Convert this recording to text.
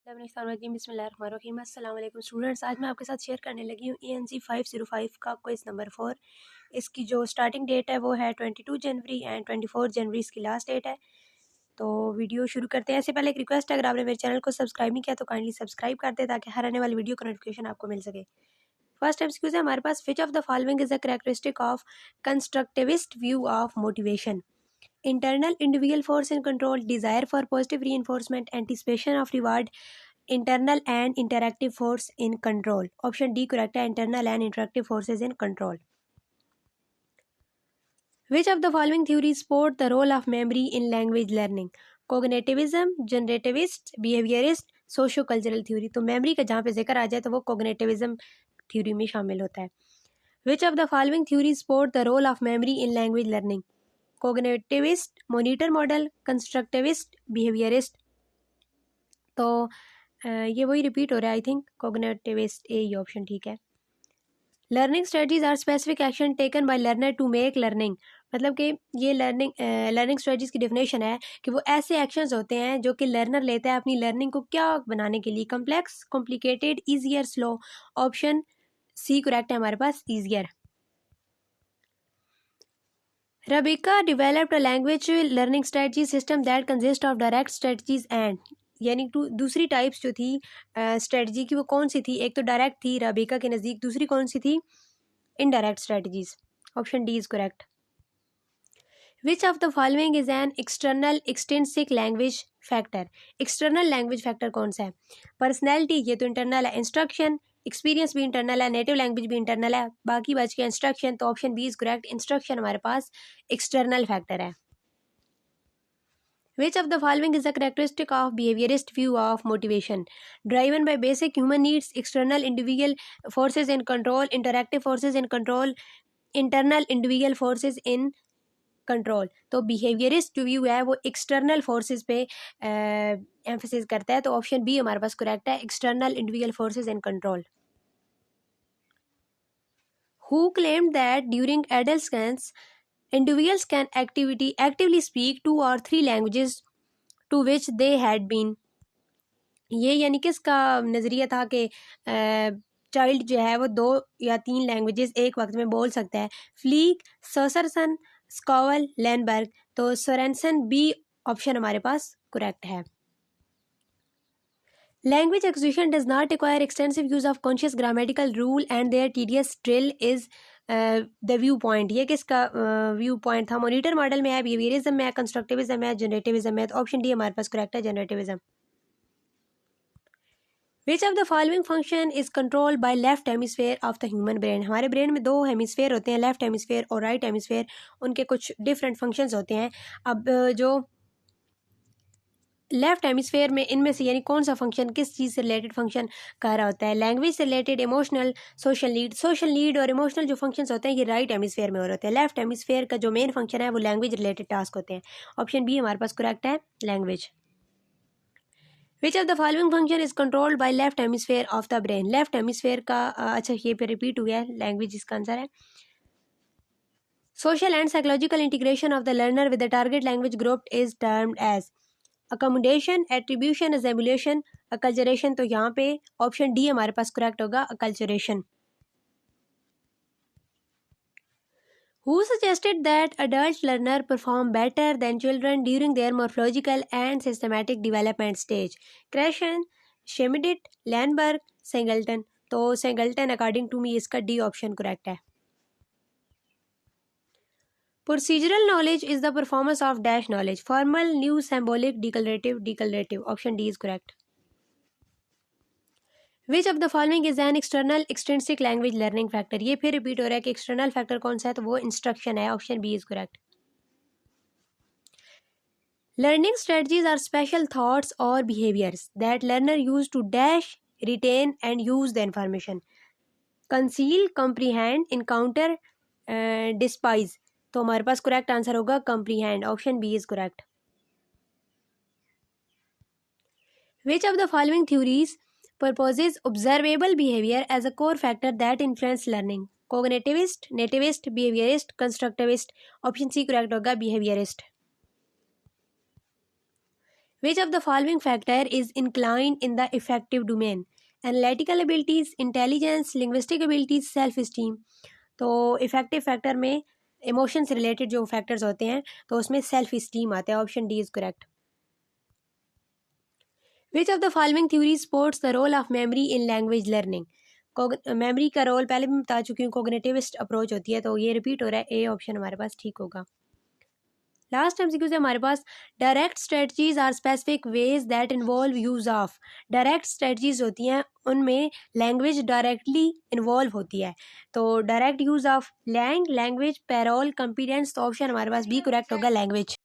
बिस्मिल्लाहिर्रहमानिर्रहीम। अस्सलाम वालेकुम स्टूडेंट्स, आज मैं आपके साथ शेयर करने लगी हूँ ENC 505 का क्विज़ नंबर 4। इसकी जो स्टार्टिंग डेट है वो है 22 जनवरी एंड 24 जनवरी इसकी लास्ट डेट है। तो वीडियो शुरू करते हैं। इससे पहले एक रिक्वेस्ट है, अगर आपने मेरे चैनल को सब्सक्राइब नहीं किया तो काइंडली सब्सक्राइब कर दे ताकि हर आने वाली वीडियो का नोटिफिकेशन आपको मिल सके। फर्स्ट एमसीक्यूज है हमारे पास, which of the following is a characteristic of constructivist view of motivation? Internal individual force in control, desire for positive reinforcement, anticipation of reward, internal and interactive force in control. Option D correct है, internal and interactive forces in control. Which of the following theories support the role of memory in language learning? Cognitivism, generativist, behaviorist, socio-cultural theory. तो memory का जहाँ पे जिक्र आ जाए तो वो cognitivism theory में शामिल होता है. Which of the following theories support the role of memory in language learning? Cognitivist, monitor model, constructivist, behaviorist. तो ये वही रिपीट हो रहा है, आई थिंक कॉग्निटिविस्ट ए ये ऑप्शन ठीक है। Learning strategies are specific action taken by learner to make learning, मतलब कि ये लर्निंग स्ट्रेटजीज की डेफिनेशन है कि वो ऐसे एक्शंस होते हैं जो कि लर्नर लेता है अपनी लर्निंग को क्या बनाने के लिए, complex, complicated, easier, slow. Option C correct है हमारे पास, easier. Rebecca developed a language learning strategy system that consist of direct strategies and, यानी दूसरी टाइप्स जो थी स्ट्रेटजी की वो कौन सी थी? एक तो डायरेक्ट थी रबीका के नज़दीक, दूसरी कौन सी थी? Indirect strategies. Option D is correct. Which of the following is an external extrinsic language factor? External language factor कौन सा है? पर्सनैलिटी, ये तो इंटरनल है। इंस्ट्रक्शन, एक्सपीरियंस भी इंटरनल है। नेटिव लैंग्वेज भी इंटरनल है। बाकी बच गया इंस्ट्रक्शन, तो option B is correct. Instruction हमारे पास एक्सटर्नल फैक्टर है। Which of the following is a characteristic of behaviorist view of motivation? Driven by basic human needs, external individual forces in control, interactive forces in control, internal individual forces in control. तो behaviourist जो view है वो external forces पे emphasis करता है, तो option B हमारे पास करेक्ट है, external individual forces in control. Who claimed that during adolescence individuals can actively speak 2 or 3 languages to which they had been? ये यानी कि इसका नज़रिया था कि चाइल्ड जो है वो 2 या 3 लैंग्वेजेस एक वक्त में बोल सकता है। फ्लीक, सोसरसन, स्कॉवल, लैनबर्ग। तो सोरेनसन बी ऑप्शन हमारे पास करेक्ट है। Language acquisition does not require extensive use of conscious grammatical rule and their tedious drill is the view point. ये किसका व्यू पॉइंट था? मॉनिटर मॉडल में है, बिहेवियरिज्म में है, कंस्ट्रक्टिविज्म है, जनरेटिविज्म है। तो ऑप्शन डी हमारे पास करेक्ट है, जनरेटिविज्म। Which of the following function is controlled by left hemisphere of the human brain? हमारे ब्रेन में 2 हेमिस्फेयर होते हैं, लेफ्ट हेमिस्फेयर और राइट हेमिस्फेयर। उनके कुछ डिफरेंट फंक्शंस होते हैं। अब जो लेफ्ट हेमिस्फेयर में इनमें से यानी कौन सा फंक्शन किस चीज़ से रिलेटेड फंक्शन कर रहा होता है? लैंग्वेज से रिलेटेड, इमोशनल, सोशल नीड और इमोशनल जो फंक्शंस होते हैं ये राइट हेमिस्फेयर में हो रहे होते हैं। लेफ्ट हेमिस्फेयर का जो मेन फंक्शन है वो लैंग्वेज रिलेटेड टास्क होते हैं। ऑप्शन बी हमारे पास करेक्ट है, language. Which of the following function is controlled by left hemisphere of the brain? Left hemisphere का अच्छा ये पे रिपीट हुआ है, लैंग्वेज इसका आंसर है। Social and psychological integration of the learner with the target language group is termed as accommodation, attribution, assimilation, acculturation। तो यहाँ पे ऑप्शन डी हमारे पास करेक्ट होगा, acculturation। Who suggested that adult learners perform better than children during their morphological and systematic development stage? Krashen, Schmidt, Lernberg, Singleton। तो Singleton according to me इसका D option correct है। Procedural knowledge is the performance of dash knowledge. Formal, new, symbolic, declarative। Option D is correct. Which of the following is an external extrinsic language learning factor? ये फिर repeat हो रहा है कि external factor कौन सा है, तो वो इंस्ट्रक्शन है। Option B is correct. Learning strategies are special thoughts और behaviours that learner use to dash, retain and use the information. Conceal, comprehend, encounter, despise. तो हमारे पास करेक्ट आंसर होगा comprehend. Option B is correct. Which of the following theories proposes observable behavior as a core factor that influence learning? Cognitivist, nativist, behaviorist, constructivist। Option C correct होगा, behaviorist। Which of the following factor is inclined in the affective domain? Analytical abilities, intelligence, linguistic abilities, self esteem. तो affective factor में emotion से related जो factors होते हैं तो उसमें self esteem आता है। Option D is correct. Which of the following theory supports the role of memory in language learning? Memory का रोल पहले भी बता चुकी हूँ, कोग्निटिविस्ट अप्रोच होती है, तो ये रिपीट हो रहा है। ए ऑप्शन हमारे पास ठीक होगा। लास्ट एमसीक्यू से हमारे पास direct strategies are specific ways that involve use of. Direct strategies होती हैं उनमें लैंग्वेज डायरेक्टली इन्वॉल्व होती है, तो direct use of language, parole, competence. तो ऑप्शन हमारे पास बी करेक्ट होगा, लैंग्वेज।